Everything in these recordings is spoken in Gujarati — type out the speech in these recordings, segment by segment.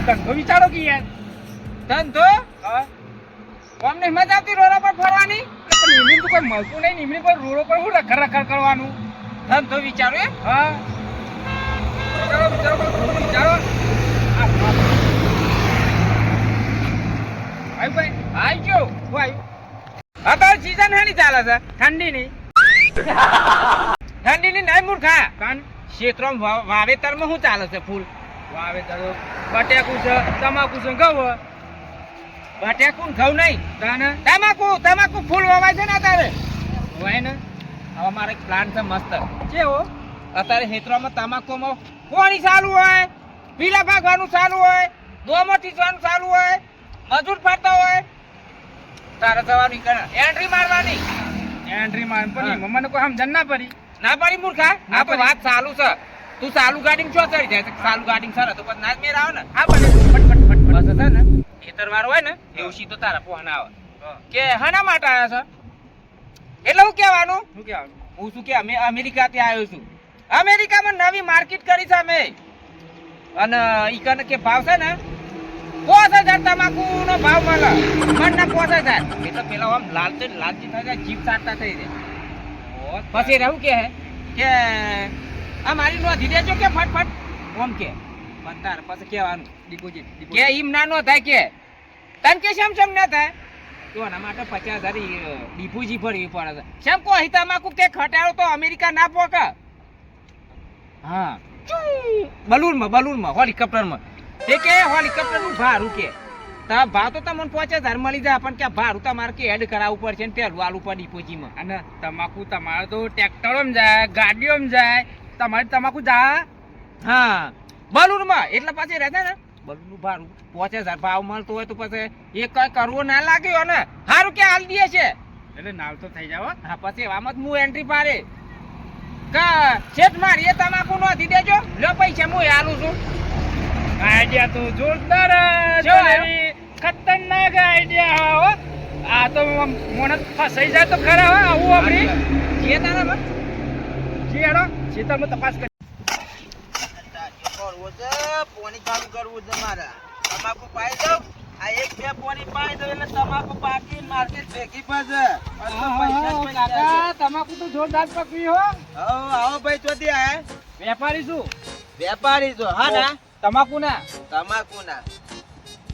ધંધો વિચારો કે યાર ધંધો હા અમને મજા આવતી રોડ પર ફરવાની પણ નિમણી તો કોઈ મળતું નહીં નિમણી પર રોડ પર હું રખડ રખડ કરવાનું ધંધો વિચારો એ હા વિચારો વિચારો પણ વિચારો આઈ ભાઈ આઈ ગયો હું આવ્યું અત્યારે સીઝન હેની ચાલે છે ઠંડીની ઠંડીની નહીં મૂર્ખા કાન ક્ષેત્રમાં વાવેતરમાં શું ચાલે છે ફૂલ વાવેતર બટેકું છે તમાકુ છે ઘઉં બટેકું ઘઉં નહીં તાને તમાકુ ફૂલ વવાય છે ને અત્યારે હોય ને હવે મારે એક પ્લાન છે મસ્ત કેવો અત્યારે ક્ષેત્રમાં તમાકુમાં પાણી ચાલુ હોય પીલા ભાગવાનું ચાલુ હોય દોમટી જવાનું ચાલુ હોય મજૂર ફરતા હોય તારે જવાનું એન્ટ્રી મારવાની એન્ટ્રી માર પણ મને કોઈ સમજણ ના પડી ના પડી મૂર્ખા ના આ તો પડી. વાત ચાલુ છે તું ચાલુ ગાડીમાં ચો ચડી જાય છે? ચાલુ ગાડીમાં સર તો પછી ના જ મેર આવે ને આ બને ફટ ફટ ફટ બસ છે ને ખેતરવાળો હોય ને એવું સીધો તારા ફોન આવે કે હના માટે આવ્યા છે એટલે હું કહેવાનું શું કહેવાનું હું શું કે અમે અમેરિકાથી આવ્યો છું અમેરિકામાં નવી માર્કેટ કરી છે અમે અને ઈકન કે ભાવ છે ને 5000 તમાકુનો ભાવ મળે મણના 5000 એટલે પેલા આમ લાલચી થઈ જાય જીભ ચાટતા થઈ જાય પછી રહું કે આ મારી નોંધી દેજો કે ફટફટ ઓમ કે બંધાર પછી કહેવાનું ડિપોઝિટ કે ઈમ ના નો થાય કે તન કે શમ ના થાય તો એના માટે 50000 ડિપોઝિટ ભરવી પડે છે શેમ કો તમાકુ કે ખટાડો તો અમેરિકા ના પોકે હા બલૂનમાં હેલિકોપ્ટરમાં તે કે હેલિકોપ્ટરનું ભાડું કે તા ભાવ તો તમને 5000 મળી જાય પણ કે ભાડું તમારે કે એડ કરાવવું પડશે ને પેલું આલુ પર ડિપોઝિટમાં અને તમાકુ તમારે તો ટ્રેક્ટરોમાં જાય ગાડીઓમાં જાય તમારે તમાકુ જાય હા બલૂનમાં એટલે પછી રહે ને બલૂનનું ભાડું 5000 ભાવ મળતો હોય તો પછી એ કઈ કરવો ના લાગ્યો ને સારું કે હાલ દે છે એટલે નાવ તો થઈ જાવ હા પછી આમાં જ હું એન્ટ્રી પાડે કા શેઠ મારી એ તમાકુ નોંધી દેજો લો પૈસા હું આલું છું આઈડિયા તો જોરદાર જો છે ખતરનાક આઈડિયા હો આ તો મોને ફસાઈ જાય તો ખરા હો આવું આપણી જે તારા જી હેડો ખેતરમાં તપાસ કરી કરવું છે પોણી ચાલુ કરવું છે મારે તમાકુ પાઈ દઉં આ એક બે પોણી પાઈ દઉં એટલે તમાકુ પાકી માર્કેટ ભેગી પડશે કાકા તમાકુ તો જોરદાર પકવી હો આવો ભાઈ ચોથી આયા વેપારી શું વેપારી છો હા ના તમાકુ ના તમાકુ ના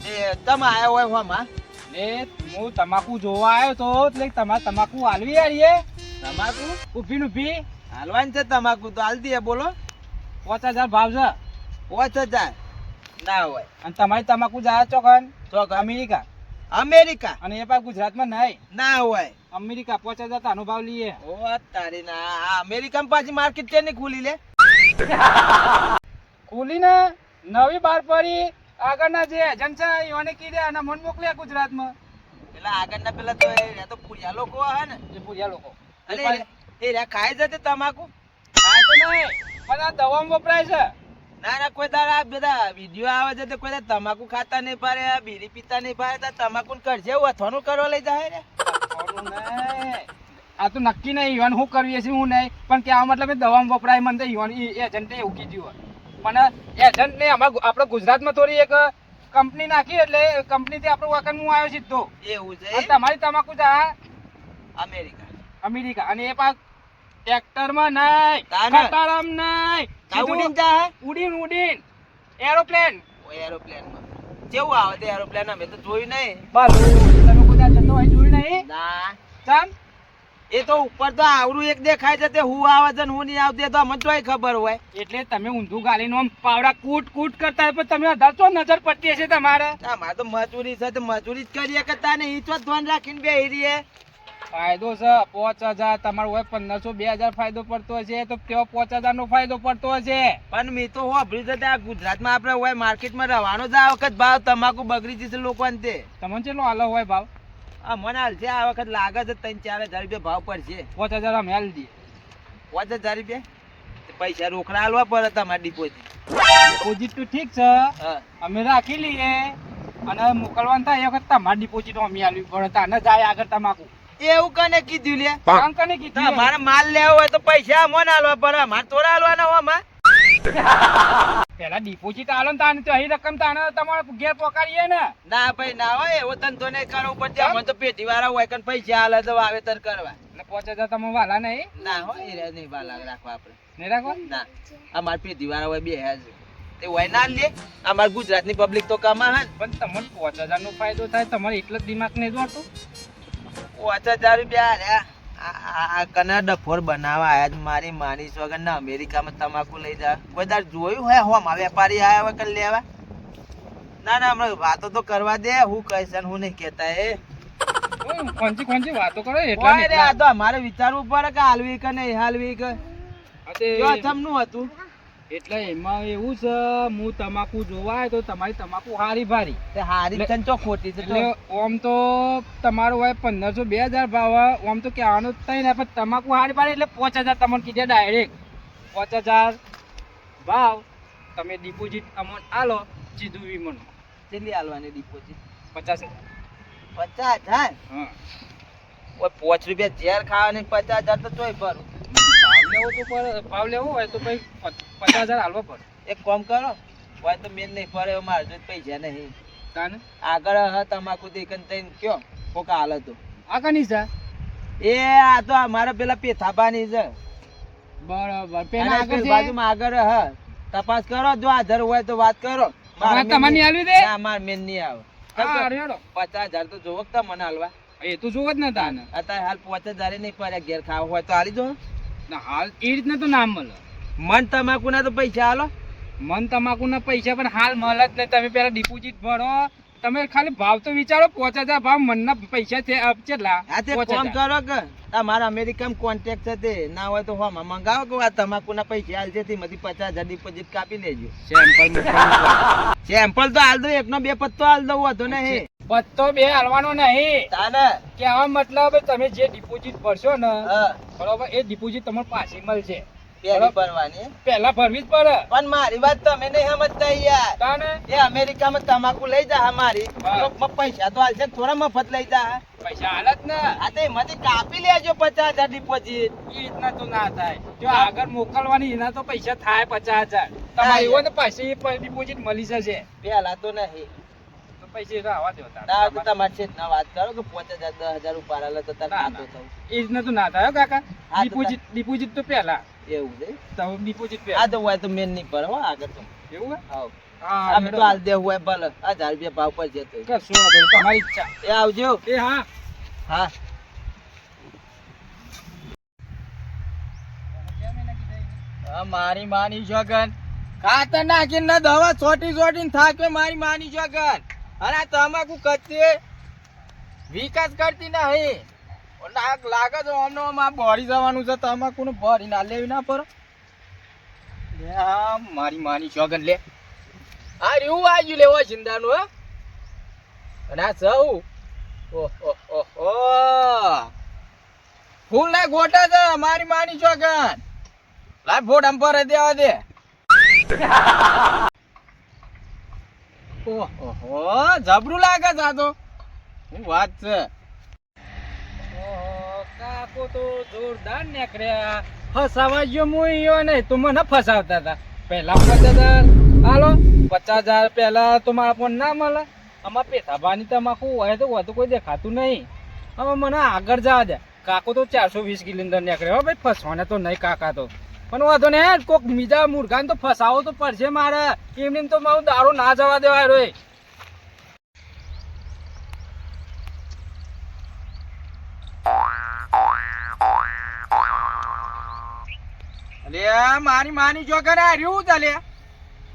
એ તમે આયા હોય હોમાં ને હું તમાકુ જોવા આવ્યો તો એટલે તમારે તમાકુ હાલવી આવીએ તમાકુ ઊભી હાલવાની છે તમાકુ તો હાલ દે બોલો 5000 ભાવ છે 5000 ના હોય અને તમારી તમાકુ જાય ચોકન ચોક અમેરિકા અમેરિકા અને એ પાછું ગુજરાતમાં નહીં ના હોય અમેરિકા 5000 તાનો ભાવ લઈએ ઓ તારી ના આ અમેરિકામાં પાછી માર્કેટ છે ને ખુલી લે ખુલીને નવી બાર પડી આગળના જે એજન્ટ છે એને કીધે અને મન મોકલ્યા ગુજરાતમાં પેલા આગળના પેલા તો એ તો પુરિયા લોકો હે ને એ પૂર્યા લોકો અરે એ રે ખાઈ જતે તમાકુ ખાય તો નહીં પણ આ દવામાં વપરાય છે ના ના કોઈ દાડા બધા વિડીયો આવે છે તો કોઈ દાડા તમાકુ ખાતા નહીં પાડે બીડી પીતા નહીં પાડે તો તમાકુ ને કરજે અથવાનું કરવા લઈ જાય રે ખરું નહીં. આ તો નક્કી નહીં ઈવન હું કરીએ છીએ હું નહીં પણ કે આ મતલબ એ દવામાં વપરાય મને તો ઈવન એજન્ટે એવું કીધું હોય પણ એજન્ટને આપણે ગુજરાતમાં થોડી એક કંપની નાખી એટલે કંપનીથી આપણું વાકન હું આવ્યો સીધો એવું છે અને તમારી તમાકુ જા અમેરિકા અમેરિકા અને એ પાક ટ્રેક્ટરમાં નહીં તાને? ખટારામાં નહીં તા ઉડીને જા ઉડીન એરોપ્લેન ઓ એરોપ્લેનમાં કેવું આવે તે એરોપ્લેન અમે તો જોયું નહીં બાલું તમે કોઈ દાડો જતો હોય જોયું નહીં ના ચાલ એ તો ઉપર તો આવડું એક દેખાય છે તે હું આવે છે ને હું નહીં આવતી એ તો અમને તોય ખબર હોય એટલે તમે ઊંધું ગાલીને આમ પાવડા કૂટ કરતા હોય પણ તમે અધાર તો નજર પડતી હશે તમારે મારે તો મજૂરી છે તો મજૂરી જ કરીએ કરતા ને ઈ તો ધ્યાન રાખીને બેહી રહીએ ફાયદો છે 5000 તમારો હોય 1500 2000 ફાયદો પડતો હશે તો તેઓ 5000 નો ફાયદો પડતો હશે પણ મેં તો હોભળ્યું છે ત્યાં ગુજરાતમાં આપણે હોય માર્કેટમાં રહેવાનો જ આ વખત ભાવ તમાકુ બગડી જશે લોકોને તે તમને ચેટલો હાલો હોય ભાવ આ મને હાલ છે આ વખત લાગે છે 3-4000 રૂપિયા ભાવ પડશે 5000 અમે હાલ દઈએ 5000 રૂપિયા તે પૈસા રોકડા આલવા પડે તમારે ડિપોઝિટ ડિપોઝિટ તો ઠીક છે હા અમે રાખી લઈએ અને મોકલવાનું થાય એ વખત તમારે ડિપોઝિટ અમે આલવી પડે તાને જાય આગળ તમાકુ એવું કને કીધું લે અંકને કીધું તમારે માલ લેવો હોય તો પૈસા અમને આલવા પડે અમારે થોડા આલવાના હોય અમારે પેલા ડિપોઝિટ આલો ને તાને તો અહીં રકમ તાને તમારે ઘેર પહોંચાડીએ ને. ના ભાઈ ના હોય એવો ધંધો નહીં કરવો પડશે અમે તો પેટી વાળા હોય કન પૈસા આલે તો વાવેતર કરવા એટલે 5000 તમે વાલા નહીં ના હોય એ રહ્યા નહીં બાલા રાખવા આપણે નહીં રાખો. ના અમાર પેટી વાળા હોય બે હેજ તે હોય ના લે અમાર ગુજરાતની પબ્લિક તો કમા હે પણ તમને 5000 નો ફાયદો થાય તમારે એટલો જ દિમાગ નહીં દોડતો. 5000 રૂપિયા રહ્યા આ કના ડફોર બનાવવા આયા છે મારી માની વગર ના અમેરિકામાં તમાકુ લઈ જા કોઈ દાર જોયું હોય હોમાં વેપારી આયા હોય કર લેવા ના ના હમણાં વાતો તો કરવા દે હું કહીશ ને હું નહીં કહેતા એ કોણચી વાતો કરો એટલા ને ઓય રે આ તો અમારે વિચારવું પડે કે હાલવી કે નહીં હાલવી કે એટલા. જો જમનું હતું એટલે એમાં એવું છે હું તમાકુ જોવા આવ્યો તો તમારી તમાકુ હારી ભારી તે હારી છે ને ચો ખોટી છે એટલે ઓમ તો તમારો હોય 1500 2000 ભાવ ઓમ તો કહેવાનું જ થઈ ને પણ તમાકુ હારી ભારી એટલે 5000 તમને કીધે ડાયરેક્ટ 5000 ભાવ તમે ડિપોઝિટ અમાઉન્ટ આલો સીધું વીમો કેટલી હાલવાની ડિપોઝિટ 50,000. 50,000 હા ઓય 5 રૂપિયા ઝેર ખાવાની 50,000 તો તોય ભરું ભાવ લેવો હોય તો ભાઈ 50,000 હાલવો પડે. એક કામ કરો હોય તો મેન નહીં ફરે મારે જો પૈસા નહીં તાને આગળ હ તમાકુ દેખન થઈને કયો કોકા હાલ હતો આ કની છે એ આ તો અમારા પેલા પેથાબાની છે બરાબર અને પેલા આગળ છે બાજુમાં આગળ હ તપાસ કરો જો આધાર હોય તો વાત કરો તમારે તમને આલવી દે ના માર મેન નહીં આવે હા રેડો 50,000 તો જોવો કે મને હાલવા એ તો જોવ જ ને તાને અત્યારે હાલ 50,000 નહીં પડ્યા ઘેર ખાવા હોય તો હાલી જો ના હાલ એ રીતના તો ના મળે. મન તમાકુ ના તો પૈસા હાલો મન તમાકુ ના પૈસા પણ હાલ મળે જ નહીં. તમે પેલા ડિપોઝિટ ભરો તમે ખાલી ભાવ તો વિચારો 5000 ભાવ મનના પૈસા છે કેટલા હા તે કામ કરો કે તમારા અમેરિકામાં કોન્ટેક્ટ છે તે ના હોય તો હોમાં મંગાવો કે આ તમાકુ ના પૈસા હાલ છે તેમાંથી 50,000 ડિપોઝિટ કાપી લેજો સેમ્પલ તો હાલ દો એકનો બે પત્તો હાલ દો વધો નહીં પત્તો બે હાલવાનો નહીં તાને કે આ મતલબ તમે જે ડિપોઝિટ ભરશો ને હા બરોબર એ ડિપોઝિટ તમારે પાછી મળશે. પેલી ભરવાની પહેલા ભરવી જ પડે. પણ મારી વાત તમે નહીં સમજતા યાર તાને એ અમેરિકામાં તમાકુ લઈ જા મારી હા. તો પૈસા તો હાલશે થોડા મફત લઈ જા પૈસા હાલ જ ને આ તો એમાંથી કાપી લેજો 50,000 ડિપોઝિટ એ રીતના તો ના થાય. જો આગળ મોકલવાની એના તો પૈસા થાય 50,000 તમારે એવું હોય ને પાછી ડિપોઝિટ મળી જશે પેલા તો નહીં તો પૈસા રહેવા દો તારે. ના તો તમારે છે ના વાત કરો કે 5,000 10,000 ઉપર હાલે તો તાર ના, ખાતો ના. થવું એ રીતના તો ના થાય હો કાકા. હા, તો ડિપોઝિટ તો પહેલા એવું છે તો ડિપોઝિટ આ પહેલા તો હોય તો મેન નહીં પર હો આગળ તો એવું હે? આવ હા આમ તો હાલ દે હોય ભલે 1000 રૂપિયા ભાવ પર જતો કશું વાંધો નહીં. તમારી ઈચ્છા. એ આવજો એ હા હા મારી માની જોગન ખાતર નાખીને ના દવા છોટી થાકે મારી માની જોગન અને આ તમાકુ કચ્ચે વિકાસ કરતી નહીં લાગે છે અમને આ બોડી જવાનું છે તમાકુ નું ભરી ના લેવી ના પર મારી માની જોગન લે આ રહ્યું આજુ લેવો ચિંતાનું હે અને આ સૌ ઓહો ફૂલ ના ગોટા છે મારી માની જોગન લાય ફોડ આમ પર દેવા દે ઓહો જબરું લાગે છે આ તો હું વાત છે ઓહો, કાકો તો જોરદાર નીકળ્યા. ફસાવા ગયો હું ઈયો નહીં તો મને ફસાવતા હતા. પહેલા 50,000 હાલો 50,000 પહેલા તો મારા ફોન ના મળે. આમાં પેથાભાની તમાકુ હોય તો વધુ કોઈ દેખાતું નહીં. હવે મને આગળ જવા દે. કાકો તો 420 કિલોમીટર નીકળે હો ભાઈ. ફસવાને તો નહીં કાકા તો પણ વાંધો ને કોક બીજા મુર્ગાને તો ફસાવો તો પડશે મારે. એમને તો મારું દારૂ ના જવા દેવાય રોય. અલે મારી માની જોગન આ રહ્યું ચાલે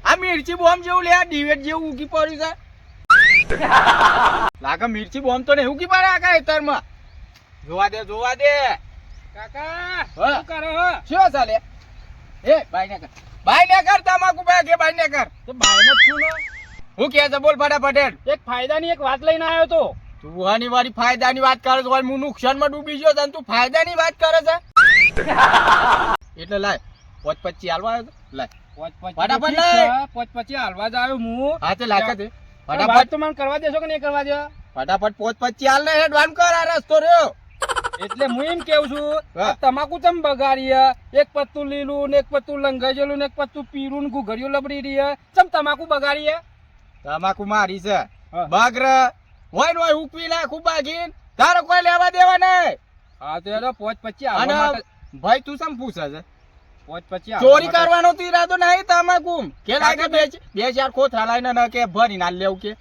આ મિર્ચી બોમ્બ જેવું લે આ ડિવેટ જેવું ઉગી પડ્યું છે લાગે મિર્ચી બોમ્બ તો નહીં ઉગી પડે આ ખેતરમાં જોવા દે કાકા હા. શું કરો હો? શું ચાલે એ ભાઈ ને કર તમાકુ ભાઈ કે ભાઈ ને કર તો બાયને જ છું ને. હું કે છે બોલ ફટાફટ એક ફાયદાની એક વાત લઈને આવ્યો તો. તું આની વાળી ફાયદાની વાત કરે છે હું નુકસાનમાં ડૂબી ગયો છે તું ફાયદાની વાત કરે છે એટલે લાય 525 હાલવા આવ્યો તો લાય ફટાફટ લાય. પછી હાલવા જ આવ્યો હું. હા તે લાગે છે વાત ફટાફટ તો મને કરવા દેશો કે નહીં કરવા દો? ફટાફટ 525 હાલ ને હેડ વાન કર આ રસ્તો રહ્યો એટલે હું એમ કેવું છું હા. આ તમાકુ ચમ બગાડીએ એક પત્તું લીલું ને એક પત્તું લંઘાયેલું ને એક પત્તું પીરું ને ઘુઘરીઓ લબડી રહી ચમ તમાકુ બગાડીએ તમાકુ મારી છે હા. બગ્ર હોય ને હોય ઉપી નાખું બાગીન તારો કોઈ લેવા દેવા નહીં. હા તો યાર પોચ પછી અને આવવા માટે ભાઈ તું સમ પૂછે છે પોચ પછી આવવા ચોરી માટે. કરવાનો તો ઈરાદો નહીં તમાકુ કે લાગે બે ચાર કોથળા લઈને ન કે ભરી ના લેવું કે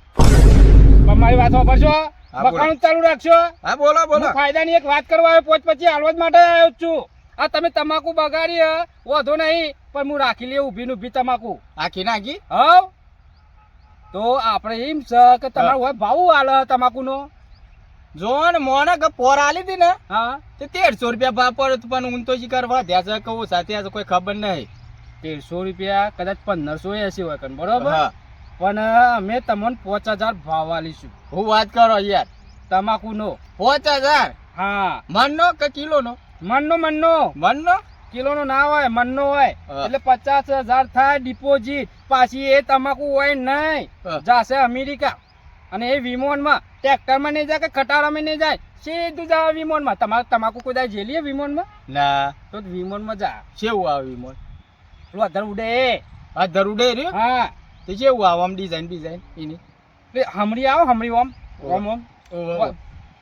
પણ મારી વાત વાપરશો હા, બોલો. બકાણું ચાલુ રાખશો હા બોલો બોલો હું ફાયદાની એક વાત કરવા આવ્યો પોચ પછી હાલવા જ માટે આવ્યો જ છું આ તમે તમાકુ બગાડી વધો નહીં પણ હું રાખી લે ઊભી ને ઊભી તમાકુ આખી નાખી હવ તો આપણે એમ છે કે તમારો હોય ભાવ હાલે તમાકુનો જો ને મોને કે પોર આલી હતી ને હા તે 1300 રૂપિયા ભાવ પડ્યો તો પણ હું તો શીખર વધ્યા છે કહું સાથે આ કોઈ ખબર નહીં 1300 રૂપિયા કદાચ 1580 હોય કન બરોબર હા પણ અમે તમને 5000 ભાવ આલીશું હું વાત કરો યાર તમાકુનો 5000 હા મનનો કે કિલોનો મનનો કિલોનો ના હોય મનનો હોય હા. એટલે 50000 થાય ડિપોઝિટ પાછી એ તમાકુ હોય નહીં હા. જાશે અમેરિકા અને એ વિમાનમાં ટ્રેક્ટરમાં નહીં જાય કે ખટારામાં નહીં જાય સીધું જાય વિમાનમાં તમારે તમાકુ કોઈ દાય જેલીએ વિમાનમાં ના તો વિમાનમાં જા કેવું આવી મોન પેલો અધર ઉડે આ ધરુડે રહ્યો હા તે કેવું આવ આમ ડિઝાઇન એની એટલે હમરી આવો હમરી ઓમ ઓમ ઓમ ઓહો.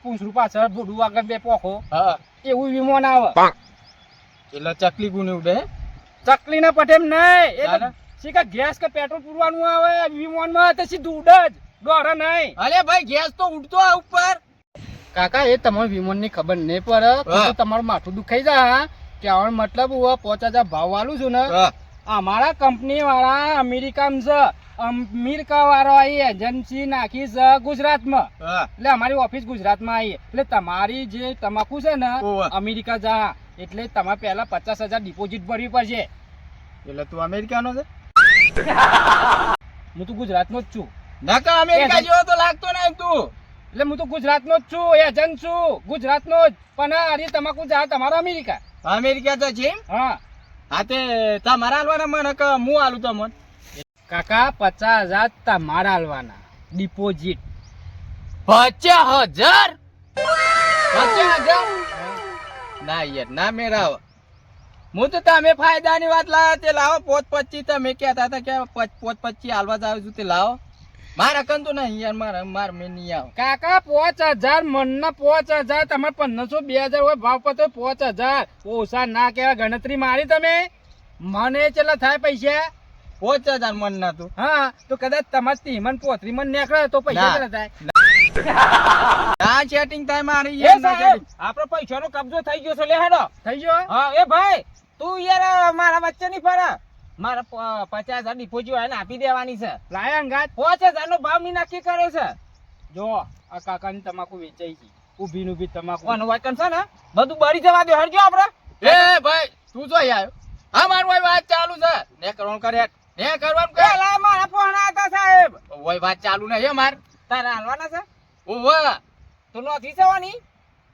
પૂંછડું પાછળ ભૂડું આગળ બે પોખો હા એવું વિમાન આવે એટલે ચકલી ગુને ઉડે ચકલી ના પટેમ નહીં એ ના, તો ના. શીખા ગેસ કે પેટ્રોલ પૂરવાનું આવે વિમાનમાં તો સીધું ઉડે જ દોડે નહીં અરે ભાઈ ગેસ તો ઉડતો આ ઉપર કાકા એ તમારે વિમાન ની ખબર નહીં પડે હા. તો તમારું માથું દુખાઈ જાય કે આવવાનો મતલબ હું 5000 ભાવ વાળું છું ને હા. અમારા કંપની વાળા અમેરિકામાં છે અમેરિકા વાળા એજન્સી નાખી છે ગુજરાતમાં હા. એટલે અમારી ઓફિસ ગુજરાતમાં આવી એટલે તમારી જે તમાકુ છે ને ઓવે. અમેરિકા જા એટલે તમારે પહેલા 50000 ડિપોઝિટ ભરવી પડશે એટલે તું અમેરિકાનો છે હું તો ગુજરાતનો જ છું નકા અમેરિકા જેવો તો લાગતો નહીં તું એટલે હું તો ગુજરાતનો જ છું એજન્ટ છું ગુજરાતનો જ પણ અરે તમાકુ જા તમારો અમેરિકા અમેરિકા તો છે હા હા તે તમારા હાલવાના મને કે હું હાલું તમને કાકા 50000 તમારા હાલવાના ડિપોઝિટ 50,000 ના યાર ના મેરાવ હું તો તમે ફાયદાની વાત લાવો તે લાવો 525 તમે કહેતા હતા કે 525 હાલવા જ આવું છું તે લાવો મારા કન તો નહીં યાર માર મેં નહીં આવ કાકા 5000 મનના 5000 તમારે 1500 2000 હોય ભાવ પતો 5000 ઓછા ના કહેવાય ગણતરી મારી તમે મને કેટલા થાય પૈસા 5,000 મન ના તું હા તો કદાચ તમારે 30 પોત્રી મન નીકળે તો પૈસા ના. કેટલા થાય ના સેટિંગ થાય મારી એ યાર ના સાહેબ setting. આપણો પૈસાનો કબજો થઈ ગયો છે લે હેડો થઈ ગયો હા એ ભાઈ તું યાર મારા વચ્ચે નહીં ફરે મારા 50,000 ડિપોઝિટ હોય ને આપી દેવાની છે લાયા અંગાત 5,000 નો ભાવ ની નક્કી કર્યો છે જો આ કાકાની તમાકુ વેચાઈ છે ઊભી ઊભી તમાકુ કોનો વાકન છે ને બધું બળી જવા દે હરજો આપણે એ ભાઈ તું જો આવ્યો હા મારું ભાઈ વાત ચાલુ છે ને કરવાનું કરે ને કરવાનું કરે પેલા મારા ફોન હતા સાહેબ ઓય વાત ચાલુ નહીં હે માર તારે હાલવાના છે ઓવા તું નથી જવાની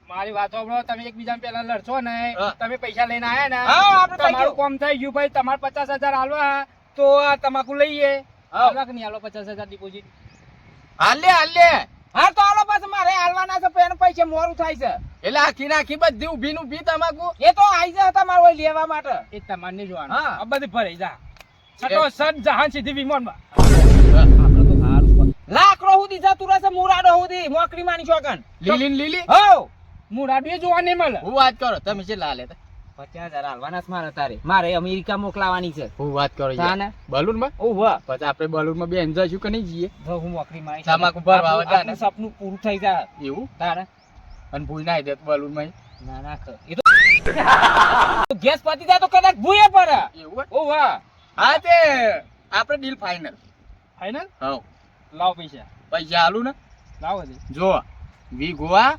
મારી વાત સાંભળો તમે એકબીજાને પેલા લડશો ને હા. તમે પૈસા લઈને આયા ને હા, આપણે થઈ તમારું ગયું. કામ થઈ ગયું ભાઈ તમારે 50000 હાલવા તો આ તમાકુ લઈએ હા. હાલવા કે નહીં હાલો 50000 ડિપોઝિટ હાલે હાલે હા તો હાલો પાછું મારે હાલવાના છે પેન પૈસા મોરું થાય છે એટલે આખી નાખી બધી ઊભી નું ઊભી તમાકુ એ તો આઈ જાય તમારે ઓય લેવા માટે એ તમારે નહીં જોવાનું હા. આ બધી ભરાઈ જા સટો સટ જહાન સીધી વિમાનમાં આપણે તો હારું લાકડો સુધી જતું રહેશે મુરાડો સુધી મોકરી માની છોકન લીલી હો મુરાડુએ જોવા નહીં મળે હું વાત કરો તમે છે લાલે 50,000 હાલવાના છે મારે તારે મારે અમેરિકા મોકલાવાની છે હું વાત કરો તાને? બલૂન માં ઓહો પછી આપણે બલૂન માં બેન જઈશું કે નહીં જઈએ જો હું મોકરી મારી તમાકુ ભરવા આવે તાને. આપણું સપનું પૂરું થઈ જાય એવું તારે અને ભૂઈ નાઈ દે બલૂન માં ના ના એ તો ગેસ પતી જાય તો કદાચ ભૂયે પડે એવું ઓહો હા તે આપણે ડીલ ફાઇનલ ફાઈનલ હવ લાવ પૈસા પૈસા આલું ને લાવો દે જો વી ગોવા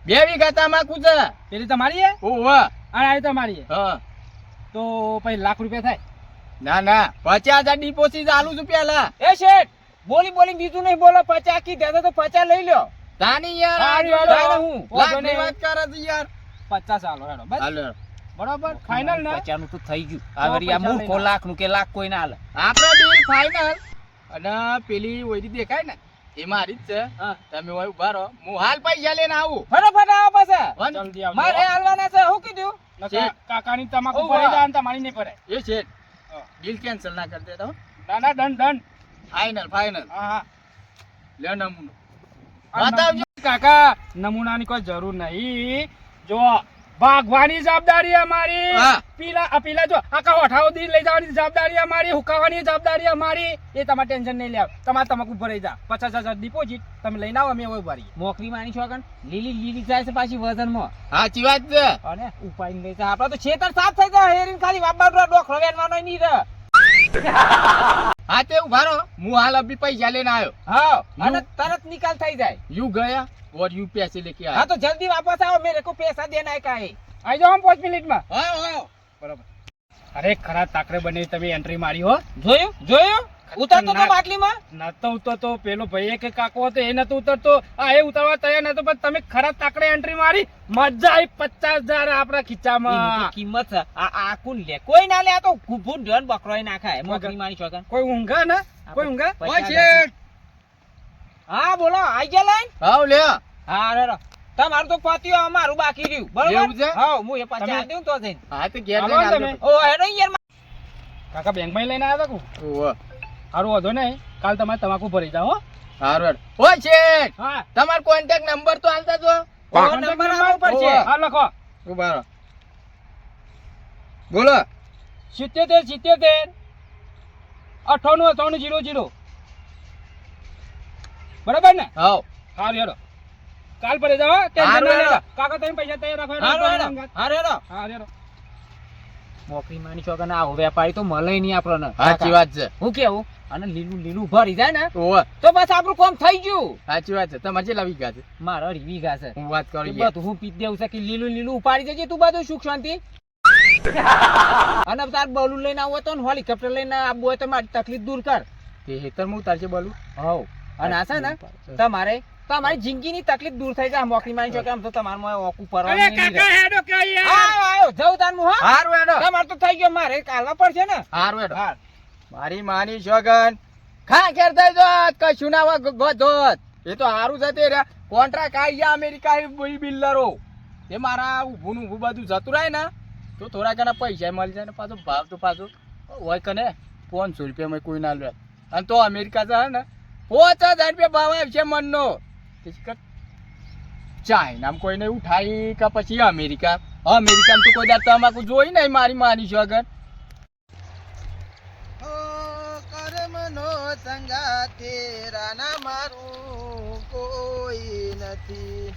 2 વીઘા તમાકુ છે પેલી તમારી હે ઓવા અને આ તમારી હે હા તો પછી લાખ રૂપિયા થાય ના ના 50,000 ડિપોઝિટ આલુ છું પેલા એ શેઠ બોલી બીજું નહીં બોલો 50 કીધા તો 50 લઈ લ્યો તાની યાર સારી આ વાત જોડો. હું. લાખની વાત કરે છે યાર 50 હાલો હેડો બસ હાલો બરાબર ફાઈનલ ને 50 નું તો થઈ ગયું આ વળી આ પૈસા મૂર્ખો લઈને લાખ નું કે લાખ કોઈ ના હાલે આપણે ડીલ ફાઇનલ અને પેલી ઓયડી દેખાય ને એ મારી જ છે. હા. તમે હોય ઉભા રહો, હું હાલ પૈસા લઈને આવું. ફટાફટ આવો પાછા. વન. જલ્દી આવજો. મારે હાલવાના છે શું કીધું? નકર કાકાની તમાકુ ઓવા. ભરાઈ જાય અને તમારી નહીં ભરાય. એ છે હા. બિલ કેન્સલ ના કરી દેતા હો. ના ના ડન ડન. Final final. હા હા. લે નમૂનો આ બતાવજો. કાકા નમૂનાની કોઈ જરૂર નહીં. જો ભાગવાની જવાબદારી અમારી. હા. પેલા જો આખા હોઠાઓ દી લઈ જવાની જવાબદારી અમારી, હુકાવાની જવાબદારી અમારી. એ તમારે ટેન્શન નહીં લેવા. તમારે તમાકુ ભરાઈ જા. 50,000 ડિપોઝિટ તમે લઈને આવો, અમે હવે ભરીએ. મોકરી માની છોકન લીલી લીલી જાય છે પાછી વજનમાં સાચી વાત છે. અને ઉપાઈને લઈ જાય આપડે તો છેતર સાફ થઈ જાય હેરીન ખાલી વાબાડો ડોખરો વેનવાનો નહીં રે. હા તે ઉભા રહો, હું હાલ અભી પૈસા લઈને આવ્યો. હા અને તરત નિકાલ થઈ જાય. યુ ગયા और यू पैसे लेके हाँ आया. तो जल्दी वापस आओ, मेरे को पैसा देना है का है. આવી જાઓ આમ 5 મિનિટમાં. हाँ हाँ. બરોબર. અરે ખરા તાકરે બની તમે એન્ટ્રી મારી હો. જોયું જોયું ઉતરતો તો બાટલીમાં. નતો ઉતરતો પેલો ભાઈ એક કાકો હતો એ નતો ઉતરતો, આ એ ઉતરવા તૈયાર નતો, પણ તમે ખરા તાકડે એન્ટ્રી મારી. મજા આવી. 50,000 આપણા એની તો ખીચામાં. કિંમત છે. આ કોણ લે? કોઈ ના લે. આ તો ગુભું ડન બકરોય નાખાય મોકરી માની છોકન. કોઈ ઊંઘા ને કોઈ ઊંઘા. ઓય શેઠ. હા બોલો આઈ ગયા લાઈન. હાઉ લે. હા રે તમારું તો પત્યું અમારું બાકી રહ્યું બરોબર. એવું છે? હા હું એ 50 તમે- દઉં તો જઈને. હા તે ઘેર હાલો જઈને તમે. આલજો. ઓ હેડો યાર. કાકા બેંકમાં લઈને આવ્યા હતા કુ. ઓહો. સારું વાંધો નહીં, કાલ તમારે તમાકુ ભરી જાઓ હો. હારું હેડ. ઓય શેઠ. હા તમારો કોન્ટેક્ટ નંબર તો આલતા જો. કોણ નંબર આપવો પડશે? ઓહો. હા લખો. ઉભા રહો. બોલો. 77 98 00. બરાબર ને? હાઉ. હારું હેડો. કાલ ભરી જાઓ હો. ટેન્શન હારું ના હેડો. લેતા. કાકા તમે પૈસા તૈયાર રાખો હેડો. હારો હેડો હારો હેડો. હા હેડો. મોકરી માની છોકન આવો વેપારી તો મળે નહીં આપણને. સાચી વાત છે. હું કેવું અને લીલું લીલું ભરી જાય ને ઓહો. તો બસ આપણું કામ થઈ ગયું. સાચી વાત છે. તમારે કેટલા વીઘા છે? મારો 2 વીઘા છે. હું વાત કરું એ યાર. બધું હું પીત દેવું છે કે લીલું લીલું ઉપાડી જજે તું બધું સુખ શાંતિ. અને તાર બલૂન લઈને આવો તો ને હેલિકોપ્ટર લઈને આવવું હોય તો મારી તકલીફ દૂર કર. તે હેતર હું ઉતારશે બોલું. હવ અને આ છે ને તમારે તમારી જિંદગીની તકલીફ દૂર થઈ જાય. મોકલી માની છોકરા આમ તો તમારે ઓકું અરે પરવાનું કાકા હેડો કે યાર. આયો જવું તાર હું. હા હારું હેડો. તમારે તો થઈ ગયો મારે કાલવા પડશે ને. હારું હેડો. હા મારી માની શોગન ખા ઘેર થઈ જોત કશું ના હોય ગોધોત. એ તો હારું છે તે રે કોન્ટ્રાક્ટ આવી ગયા અમેરિકા બિલ્ડરો. એ મારા ઊભું ઊભું બધું જતું રહે ને તો થોડા ઘણા પૈસા મળી જાય ને પાછો ભાવ તો પાછો હોય કને 500 રૂપિયામાં કોઈ ના લે. અને તો અમેરિકા છે ને 5,000 રૂપિયા ભાવ આવશે મનનો. ચાઇનામાં કોઈને ઉઠાઈ કે પછી અમેરિકા. અમેરિકામાં તો કોઈ દાડ તમાકુ જોઈ નહીં મારી માની શોગન. કર્મનો સંગાથે રાના મારું કોઈ નથી.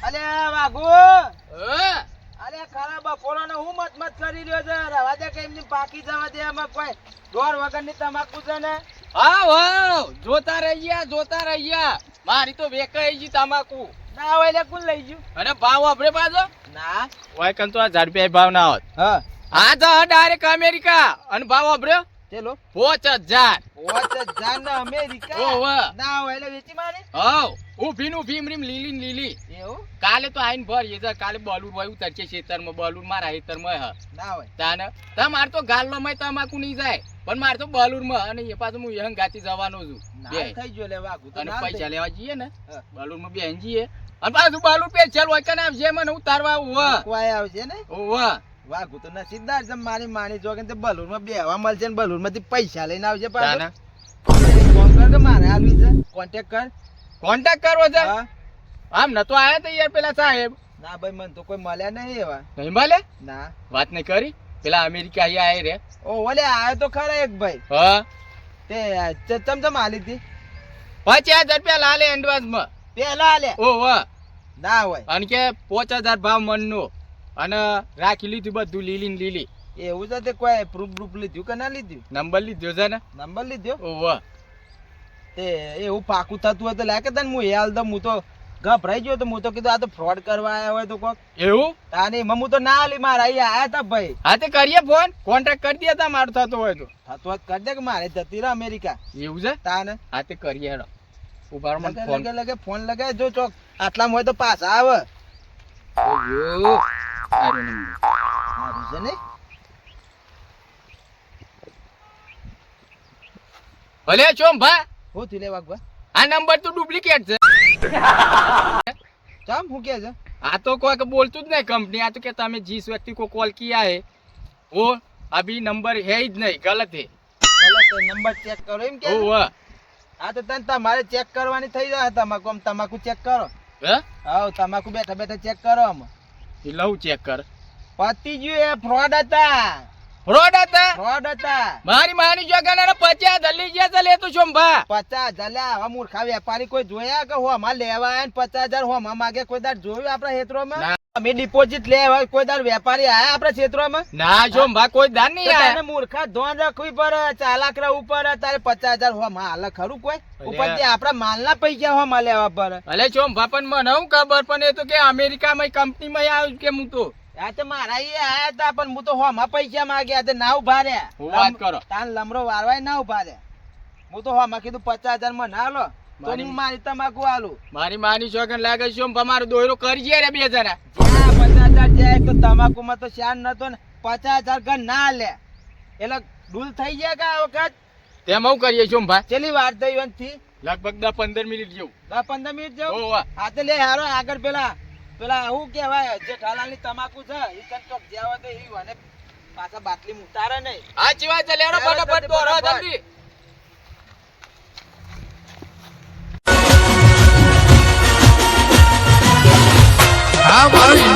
અલે વાઘુ હા. અરે ખરા બપોરાનો હું મત કરી રહ્યો છે. રવા દે કે એમની પાકી જવા દે. એમાં કોઈ દોર વગરની તમાકુ છે ને. હા જોતા રહ્યા મારી તો વેકાઈ ગઈ તમાકુ. ના હોય એટલે કોણ લઈ ગયું? અને ભાવ આપણે પાછો ના હોય કન તો આ ઝડપી ભાવ ના હોત. હા આ તો ડાયરેક્ટ અમેરિકા અને ભાવ આપણે ચલો 5,000. 5,000 ના અમેરિકા. ઓહો. ના હોય એટલે વેચી મારે. હાઉ ઊભી નું ભીમ રીમ લીલી ને લીલી. એવું કાલે તો આઈને ભરીએ છે. કાલે બલૂન હોય ઉતરશે ખેતરમાં. બલૂન મારા ખેતરમાં હ ના હોય. તાને તમાર તો ગાલનો માં તમાકુ નહીં જાય પણ મારે તો બલૂન માં. અને એ પાછું હું હંગાતી જવાનો છું. બે થઈ ગયો લે વાઘુ તો અને ના પૈસા થઈ. લેવા જઈએ ને હા. બલૂન માં બેન જઈએ અને પાછું બલૂન પે ચાલ હોય કને આવશે મને ઉતારવા. ઓવા કોઈ આવશે ને ઓવા વાઘુ તો નસીબદાર છે. મારી માની જો કે બલૂન માં બેહવા મળશે ને બલૂન માંથી પૈસા લઈને આવશે પાછો. તાને ફોન કર કે મારે આલવી છે. કોન્ટેક્ટ કર. કોન્ટેક્ટ કરવો છે. હા આમ નતો આયા તો યાર પેલા સાહેબ ના ભાઈ મને તો કોઈ મળ્યા નહીં એવા. નહીં મળે. ના વાત નહીં કરી પેલા અમેરિકા અહીંયા આય રે. ઓ ઓલે આયો તો ખરા એક ભાઈ. હા તે ચમચમ આલી હતી 5,000 રૂપિયા લાલે એડવાન્સ માં. પેલા આલે. ઓવા ના હોય અને કે 5,000 ભાવ મનનો અને રાખી લીધું બધું લીલી ને લીલી. એવું છે તે કોઈ પ્રૂફ લીધું કે ના લીધું? નંબર લીધો છે ને. નંબર લીધો ઓવા તે એવું પાકું થતું હોય તો લે કે તને હું એ હાલ દઉં. હું તો ગભરાઈ ગયો તો હું તો કીધું આ તો ફ્રોડ કરવા આવ્યા હોય તો કોક એવું. તાને એમાં હું તો ના આલી. મારા અહીંયા આયા તા ભાઈ. હા તે કરીએ ફોન કોન્ટેક્ટ કરી દે તા મારું થતો હોય તો. થતું હોત કરી દે કે મારે જતી રહે અમેરિકા. એવું છે. તાને હા તે કરીએ હેડો. ઉભા રહો મને ફોન. લગે ફોન લગાય જો ચોક આટલામાં હોય તો પાછા આવે. ઓયો આરો નંબર. મારું છે ને ભલે ચોમ ભા. હું થયું લે વાઘવા. આ નંબર તો ડુપ્લિકેટ છે. ચમ હું કે છે આ તો કોઈ બોલતું જ નહીં કંપની. આ તો કે તમે जिस व्यक्ति को कॉल किया है वो अभी नंबर है ही नहीं, गलत है. ગલત નંબર ચેક કરો એમ કે ओ वाह. હા તો તને તમારે ચેક કરવાની થઈ જાય તમાકુ આમ તમાકુ ચેક કરો હા હા તમાકુ બેઠા બેઠા ચેક કરો આમ એ લઉં ચેક કર. પતી ગયું એ ફ્રોડ હતા ફ્રોડ હતા. ફ્રોડ હતા મારી માની જો ગણાને 50 દલી ગયા છે લેતો છું ભા. 50,000 લે આવા મૂર્ખા વેપારી કોઈ જોયા કે હોમાં લેવા આયા ને 50,000 હોમાં માગે કોઈ દાડ જોયું આપણા ક્ષેત્રોમાં ના. અમે ડિપોઝિટ લેવા કોઈ દાડ વેપારી આયા આપણા ક્ષેત્રોમાં ના જો ભા કોઈ દાન નહીં તો તને આયા. મૂર્ખા ધોન રાખવી પડે ચાલાક રહેવું પડે તારે 50,000 હોમાં હાલે ખરું કોઈ ઉપરથી આપણા માલના પૈસા હોમાં લેવા પડે ભલે છો ભા પણ મને હું ખબર પણ એ તો કે અમેરિકામાં કંપનીમાં આવ્યું કે હું તો આ તો મારા ઈ આયા હતા પણ હું તો હોમાં પૈસા માંગ્યા તે ના ઉભા રહ્યા હું વાત કરો. તાન લમરો વારવાય ના ઉભા રહ્યા હું તો હોમાં કીધું 50,000 માં ના લો તો હું મારી તમાકુ આલું મારી માની છોકન લાગે છે મારો દોયરો કરી જાય રે બે જણા. જ્યાં 50,000 જાય તો તમાકુમાં તો શાન નતો ને 50,000 ઘર ના લે એટલે ડૂલ થઈ ગયા કે આ વખત તેમ હું કરીએ છો ભા. ચેલી વાર થઈ એનથી લગભગ 10-15 મિનિટ જેવું. 10-15 મિનિટ જેવું ઓવા. હા તો લે હારો આગળ પેલા શું કહેવાય જે ઠાલાલની તમાકુ છે ઈ તને ચોક જ્યાં હોય તો ઈ મને પાછા બાટલી ઉતારે નહીં આ ચીવા ચાલે હેડો ફટાફટ દોરો જલ્દી. હા ભાઈ